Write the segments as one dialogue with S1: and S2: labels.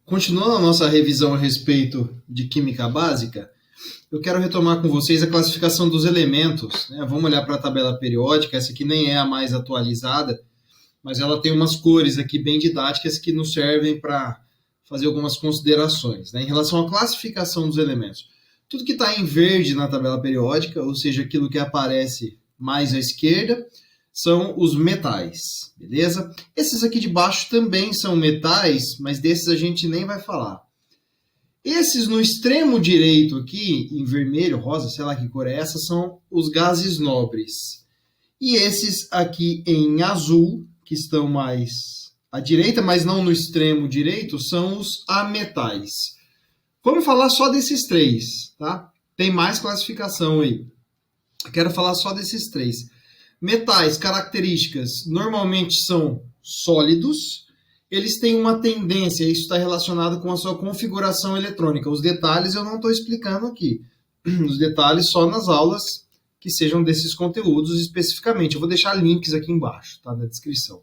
S1: Continuando a nossa revisão a respeito de química básica, eu quero retomar com vocês a classificação dos elementos, né? Vamos olhar para a tabela periódica, essa aqui nem é a mais atualizada, mas ela tem umas cores aqui bem didáticas que nos servem para fazer algumas considerações, né? Em relação à classificação dos elementos. Tudo que está em verde na tabela periódica, ou seja, aquilo que aparece mais à esquerda, são os metais, beleza? Esses aqui de baixo também são metais, mas desses a gente nem vai falar. Esses no extremo direito aqui, em vermelho, rosa, sei lá que cor é essa, são os gases nobres. E esses aqui em azul, que estão mais à direita, mas não no extremo direito, são os ametais. Vamos falar só desses três, tá? Tem mais classificação aí. Eu quero falar só desses três. Metais, características, normalmente são sólidos. Eles têm uma tendência, isso está relacionado com a sua configuração eletrônica. Os detalhes eu não estou explicando aqui. Os detalhes só nas aulas que sejam desses conteúdos especificamente. Eu vou deixar links aqui embaixo, tá, na descrição.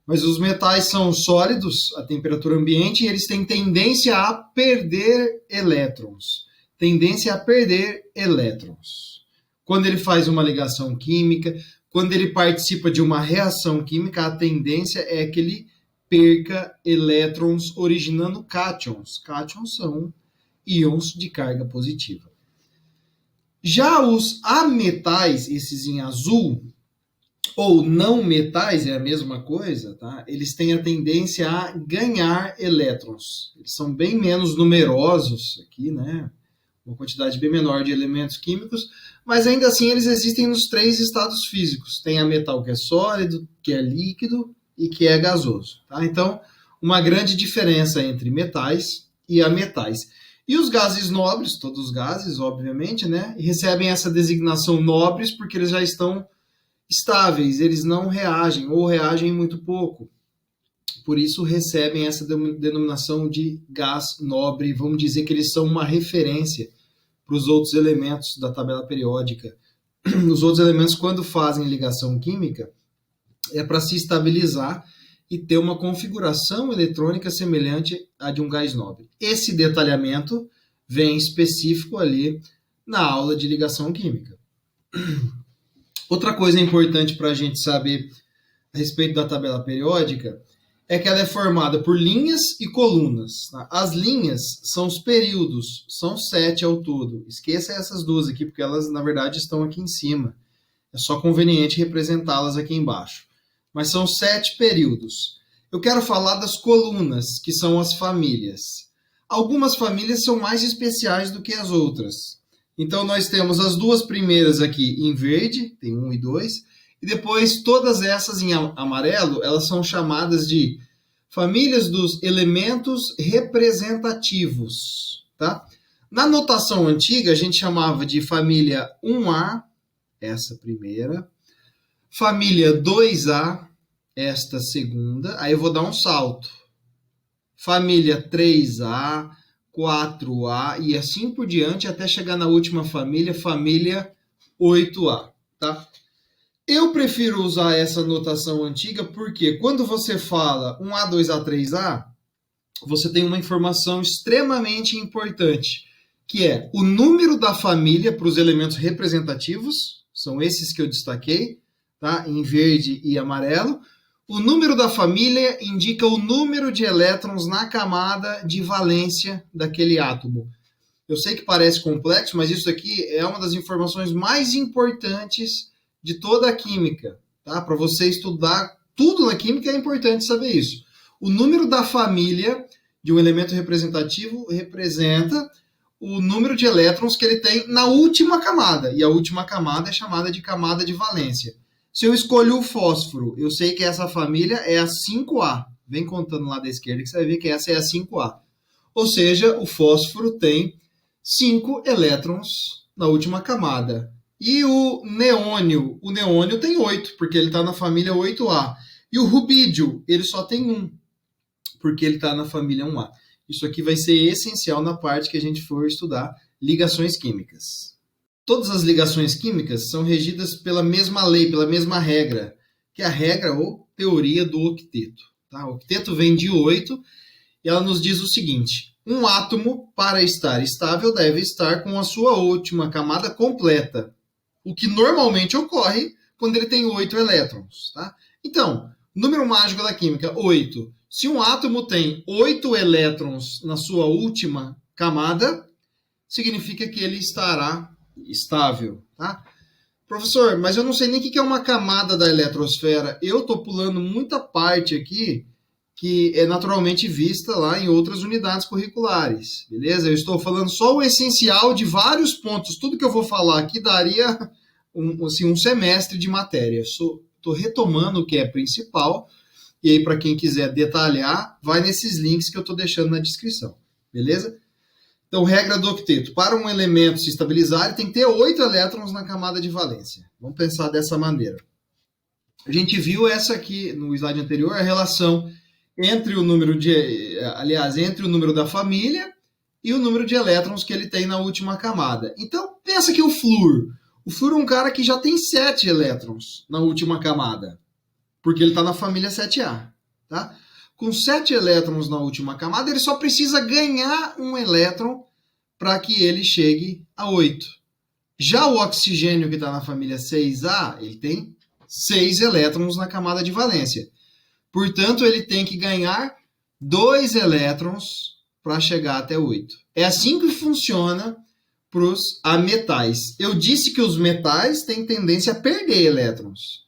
S1: Mas os metais são sólidos a temperatura ambiente e eles têm tendência a perder elétrons. Tendência a perder elétrons. Quando ele faz uma ligação química, quando ele participa de uma reação química, a tendência é que ele perca elétrons originando cátions. Cátions são íons de carga positiva. Já os ametais, esses em azul, ou não metais, é a mesma coisa, tá? Eles têm a tendência a ganhar elétrons. Eles são bem menos numerosos aqui, né? Uma quantidade bem menor de elementos químicos, mas ainda assim eles existem nos três estados físicos. Tem a metal que é sólido, que é líquido e que é gasoso. Tá? Então, uma grande diferença entre metais e ametais. E os gases nobres, todos os gases, obviamente, né, recebem essa designação nobres porque eles já estão estáveis, eles não reagem ou reagem muito pouco. Por isso recebem essa denominação de gás nobre. Vamos dizer que eles são uma referência para os outros elementos da tabela periódica. Os outros elementos, quando fazem ligação química, é para se estabilizar e ter uma configuração eletrônica semelhante à de um gás nobre. Esse detalhamento vem específico ali na aula de ligação química. Outra coisa importante para a gente saber a respeito da tabela periódica é que ela é formada por linhas e colunas. Tá? As linhas são os períodos, são 7 ao todo. Esqueça essas duas aqui, porque elas, na verdade, estão aqui em cima. É só conveniente representá-las aqui embaixo. Mas são 7 períodos. Eu quero falar das colunas, que são as famílias. Algumas famílias são mais especiais do que as outras. Então, nós temos as duas primeiras aqui em verde, tem 1 e 2, e depois todas essas em amarelo, elas são chamadas de famílias dos elementos representativos. Tá? Na notação antiga, a gente chamava de família 1A, essa primeira, família 2A, esta segunda, aí eu vou dar um salto. Família 3A, 4A e assim por diante, até chegar na última família, família 8A. Tá? Eu prefiro usar essa notação antiga porque quando você fala 1A, 2A, 3A, você tem uma informação extremamente importante, que é o número da família para os elementos representativos, são esses que eu destaquei, tá? Em verde e amarelo. O número da família indica o número de elétrons na camada de valência daquele átomo. Eu sei que parece complexo, mas isso aqui é uma das informações mais importantes de toda a química. Tá? Para você estudar tudo na química é importante saber isso. O número da família de um elemento representativo representa o número de elétrons que ele tem na última camada. E a última camada é chamada de camada de valência. Se eu escolho o fósforo, eu sei que essa família é a 5A. Vem contando lá da esquerda que você vai ver que essa é a 5A. Ou seja, o fósforo tem 5 elétrons na última camada. E o neônio tem 8, porque ele está na família 8A. E o rubídio, ele só tem 1, porque ele está na família 1A. Isso aqui vai ser essencial na parte que a gente for estudar ligações químicas. Todas as ligações químicas são regidas pela mesma lei, pela mesma regra, que é a regra ou teoria do octeto. Tá? O octeto vem de 8 e ela nos diz o seguinte: um átomo, para estar estável, deve estar com a sua última camada completa, o que normalmente ocorre quando ele tem 8 elétrons. Tá? Então, número mágico da química, 8. Se um átomo tem 8 elétrons na sua última camada, significa que ele estará estável. Tá? Professor, mas eu não sei nem o que é uma camada da eletrosfera. Eu estou pulando muita parte aqui que é naturalmente vista lá em outras unidades curriculares, beleza? Eu estou falando só o essencial de vários pontos. Tudo que eu vou falar aqui daria um semestre de matéria. Estou retomando o que é principal, e aí para quem quiser detalhar, vai nesses links que eu estou deixando na descrição, beleza? Então, regra do octeto. Para um elemento se estabilizar, ele tem que ter 8 elétrons na camada de valência. Vamos pensar dessa maneira. A gente viu essa aqui no slide anterior, a relação entre o número entre o número da família e o número de elétrons que ele tem na última camada. Então, pensa que o flúor é um cara que já tem 7 elétrons na última camada, porque ele está na família 7A. Tá? Com 7 elétrons na última camada, ele só precisa ganhar um elétron para que ele chegue a 8. Já o oxigênio que está na família 6A, ele tem 6 elétrons na camada de valência. Portanto, ele tem que ganhar 2 elétrons para chegar até 8. É assim que funciona para os ametais. Eu disse que os metais têm tendência a perder elétrons.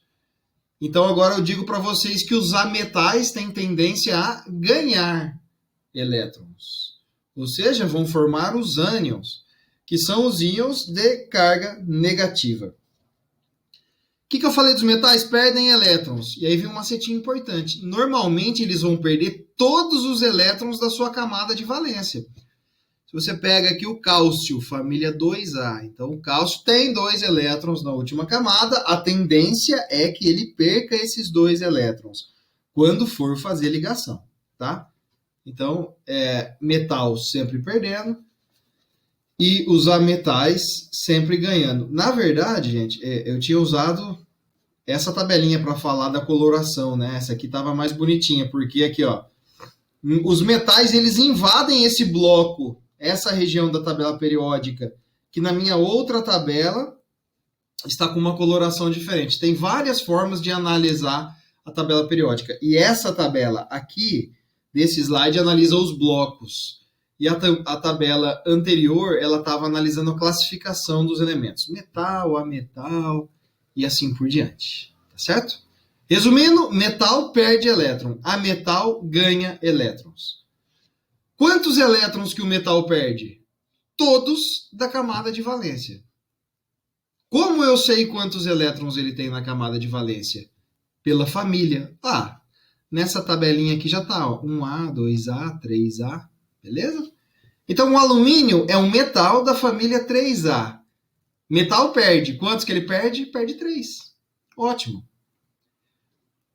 S1: Então, agora eu digo para vocês que os ametais têm tendência a ganhar elétrons. Ou seja, vão formar os ânions, que são os íons de carga negativa. O que eu falei dos metais? Perdem elétrons. E aí vem um macetinho importante. Normalmente, eles vão perder todos os elétrons da sua camada de valência. Se você pega aqui o cálcio, família 2A, então o cálcio tem 2 elétrons na última camada, a tendência é que ele perca esses 2 elétrons quando for fazer ligação, tá? Então, metal sempre perdendo e os ametais sempre ganhando. Na verdade, gente, eu tinha usado essa tabelinha para falar da coloração, né? Essa aqui estava mais bonitinha, porque aqui, ó, os metais eles invadem esse bloco, essa região da tabela periódica, que na minha outra tabela está com uma coloração diferente. Tem várias formas de analisar a tabela periódica. E essa tabela aqui, desse slide, analisa os blocos. E a tabela anterior, ela estava analisando a classificação dos elementos. Metal, ametal e assim por diante. Tá certo? Resumindo, metal perde elétron. Ametal ganha elétrons. Quantos elétrons que o metal perde? Todos da camada de valência. Como eu sei quantos elétrons ele tem na camada de valência? Pela família. Nessa tabelinha aqui já está, 1A, 2A, 3A, beleza? Então, o alumínio é um metal da família 3A. Metal perde. Quantos que ele perde? Perde 3. Ótimo.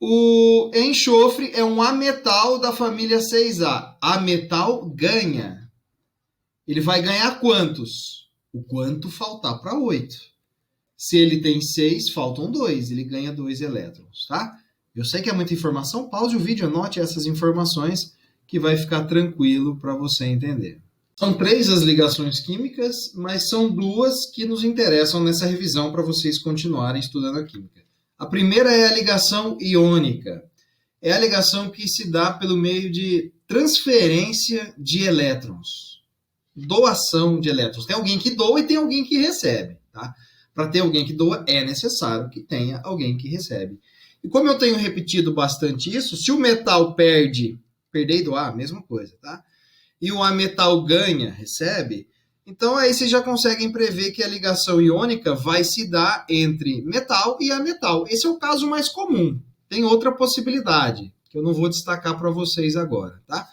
S1: O enxofre é um ametal da família 6A. Ametal ganha. Ele vai ganhar quantos? O quanto faltar para 8. Se ele tem 6, faltam 2. Ele ganha 2 elétrons, tá? Eu sei que é muita informação. Pause o vídeo, anote essas informações que vai ficar tranquilo para você entender. São 3 as ligações químicas, mas são 2 que nos interessam nessa revisão para vocês continuarem estudando a química. A primeira é a ligação iônica. É a ligação que se dá pelo meio de transferência de elétrons. Doação de elétrons. Tem alguém que doa e tem alguém que recebe. Tá? Para ter alguém que doa, é necessário que tenha alguém que recebe. E como eu tenho repetido bastante isso, se o metal perde, perder e doar, mesma coisa, tá? E o ametal ganha, recebe, então aí vocês já conseguem prever que a ligação iônica vai se dar entre metal e ametal. Esse é o caso mais comum. Tem outra possibilidade, que eu não vou destacar para vocês agora, tá?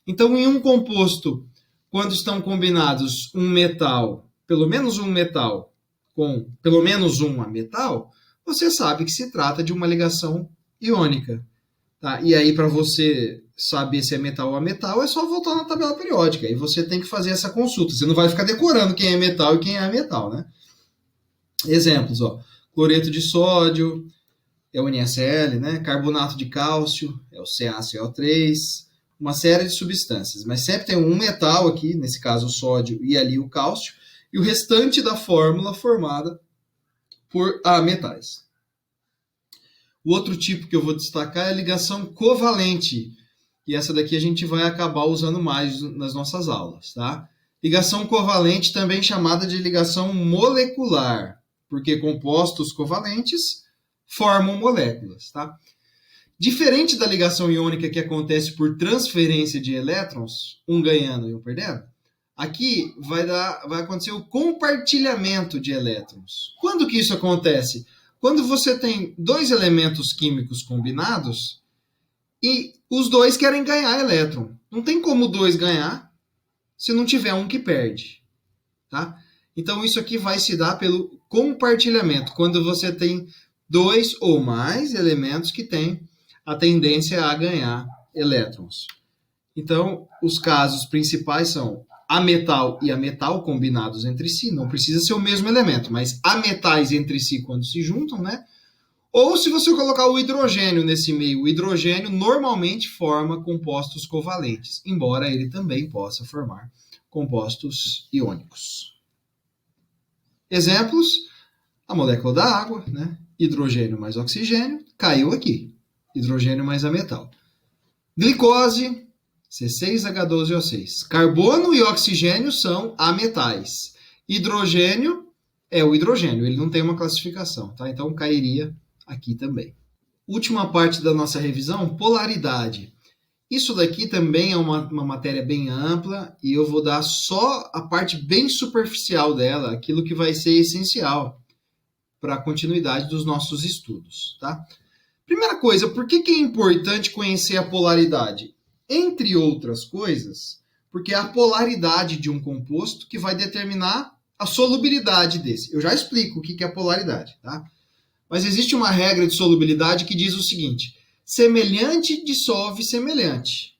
S1: Então, em um composto, quando estão combinados um metal, pelo menos um metal, com pelo menos um ametal, você sabe que se trata de uma ligação iônica. Tá? E aí, para você saber se é metal ou ametal, é só voltar na tabela periódica. E você tem que fazer essa consulta. Você não vai ficar decorando quem é metal e quem é ametal, né? Exemplos, ó. Cloreto de sódio é o NaCl, né? Carbonato de cálcio é o CaCO3. uma série de substâncias, mas sempre tem um metal aqui, nesse caso o sódio e ali o cálcio, e o restante da fórmula formada por metais. O outro tipo que eu vou destacar é a ligação covalente, e essa daqui a gente vai acabar usando mais nas nossas aulas, tá? Ligação covalente, também chamada de ligação molecular, porque compostos covalentes formam moléculas, tá? Diferente da ligação iônica que acontece por transferência de elétrons, um ganhando e um perdendo, aqui vai acontecer o compartilhamento de elétrons. Quando que isso acontece? Quando você tem dois elementos químicos combinados e os dois querem ganhar elétron. Não tem como dois ganhar se não tiver um que perde, tá? Então isso aqui vai se dar pelo compartilhamento, quando você tem dois ou mais elementos que têm a tendência a ganhar elétrons. Então, os casos principais são ametal e ametal combinados entre si, não precisa ser o mesmo elemento, mas ametais entre si quando se juntam, né? Ou se você colocar o hidrogênio nesse meio, o hidrogênio normalmente forma compostos covalentes, embora ele também possa formar compostos iônicos. Exemplos, a molécula da água, né? Hidrogênio mais oxigênio, caiu aqui. Hidrogênio mais ametal. Glicose, C6H12O6. Carbono e oxigênio são ametais. Hidrogênio é o hidrogênio, ele não tem uma classificação, tá? Então cairia aqui também. Última parte da nossa revisão, polaridade. Isso daqui também é uma matéria bem ampla e eu vou dar só a parte bem superficial dela, aquilo que vai ser essencial para a continuidade dos nossos estudos, tá? Primeira coisa, por que é importante conhecer a polaridade? Entre outras coisas, porque é a polaridade de um composto que vai determinar a solubilidade desse. Eu já explico o que é a polaridade, tá? Mas existe uma regra de solubilidade que diz o seguinte: semelhante dissolve semelhante.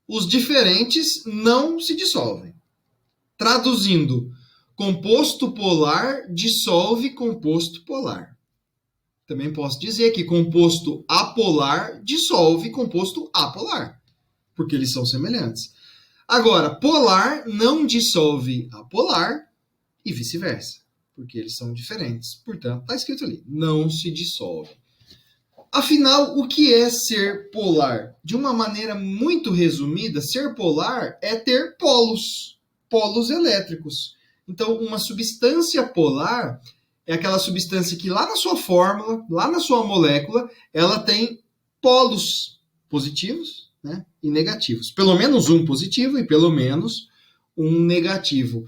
S1: Os diferentes não se dissolvem. Traduzindo, composto polar dissolve composto polar. Também posso dizer que composto apolar dissolve composto apolar, porque eles são semelhantes. Agora, polar não dissolve apolar e vice-versa, porque eles são diferentes. Portanto, está escrito ali, não se dissolve. Afinal, o que é ser polar? De uma maneira muito resumida, ser polar é ter polos elétricos. Então, uma substância polar é aquela substância que lá na sua fórmula, lá na sua molécula, ela tem polos positivos, né, e negativos. Pelo menos um positivo e pelo menos um negativo.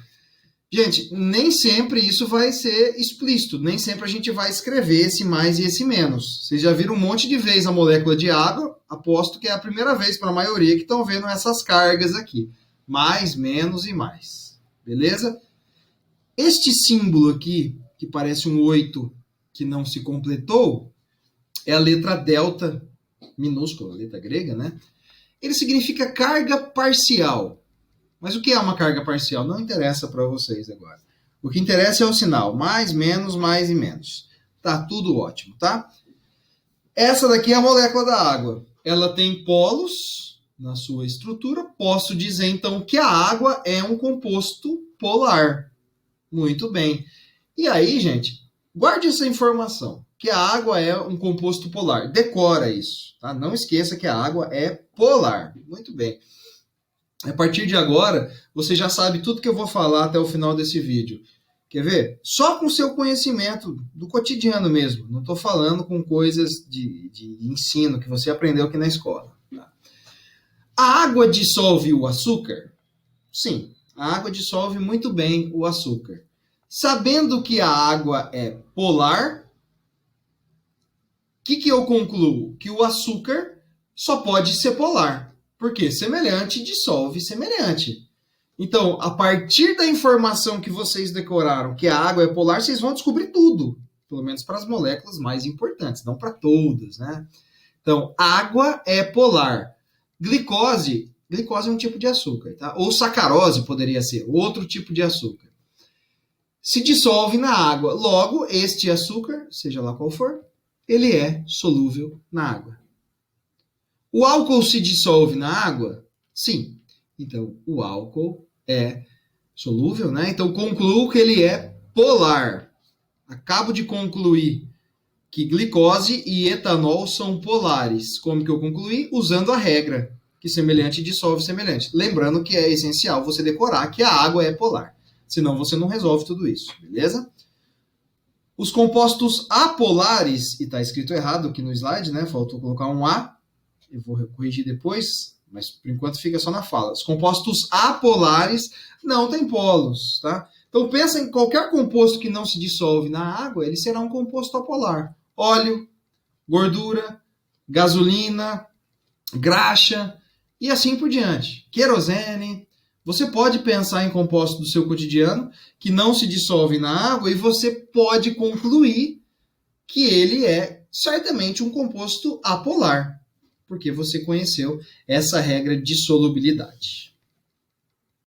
S1: Gente, nem sempre isso vai ser explícito, nem sempre a gente vai escrever esse mais e esse menos. Vocês já viram um monte de vezes a molécula de água, aposto que é a primeira vez para a maioria que estão vendo essas cargas aqui. Mais, menos e mais. Beleza? Este símbolo aqui, que parece um 8 que não se completou, é a letra delta, minúscula, a letra grega, né? Ele significa carga parcial. Mas o que é uma carga parcial? Não interessa para vocês agora. O que interessa é o sinal. Mais, menos, mais e menos. Tá tudo ótimo, tá? Essa daqui é a molécula da água. Ela tem polos na sua estrutura. Posso dizer, então, que a água é um composto polar. Muito bem. E aí, gente, guarde essa informação, que a água é um composto polar. Decora isso, tá? Não esqueça que a água é polar. Muito bem. A partir de agora, você já sabe tudo que eu vou falar até o final desse vídeo. Quer ver? Só com o seu conhecimento do cotidiano mesmo. Não estou falando com coisas de ensino que você aprendeu aqui na escola. Tá? A água dissolve o açúcar? Sim, a água dissolve muito bem o açúcar. Sabendo que a água é polar, o que eu concluo? Que o açúcar só pode ser polar. Porque semelhante dissolve semelhante. Então, a partir da informação que vocês decoraram, que a água é polar, vocês vão descobrir tudo. Pelo menos para as moléculas mais importantes, não para todas, né? Então, água é polar. Glicose é um tipo de açúcar, tá? Ou sacarose poderia ser, outro tipo de açúcar. Se dissolve na água. Logo, este açúcar, seja lá qual for, ele é solúvel na água. O álcool se dissolve na água? Sim. Então, o álcool é solúvel, né? Então, concluo que ele é polar. Acabo de concluir que glicose e etanol são polares. Como que eu concluí? Usando a regra que semelhante dissolve semelhante. Lembrando que é essencial você decorar que a água é polar. Senão você não resolve tudo isso, beleza? Os compostos apolares, e está escrito errado aqui no slide, né? Faltou colocar um A. Eu vou corrigir depois, mas por enquanto fica só na fala. Os compostos apolares não têm polos, tá? Então pensa em qualquer composto que não se dissolve na água, ele será um composto apolar. Óleo, gordura, gasolina, graxa e assim por diante. Querosene. Você pode pensar em compostos do seu cotidiano que não se dissolvem na água e você pode concluir que ele é certamente um composto apolar, porque você conheceu essa regra de solubilidade.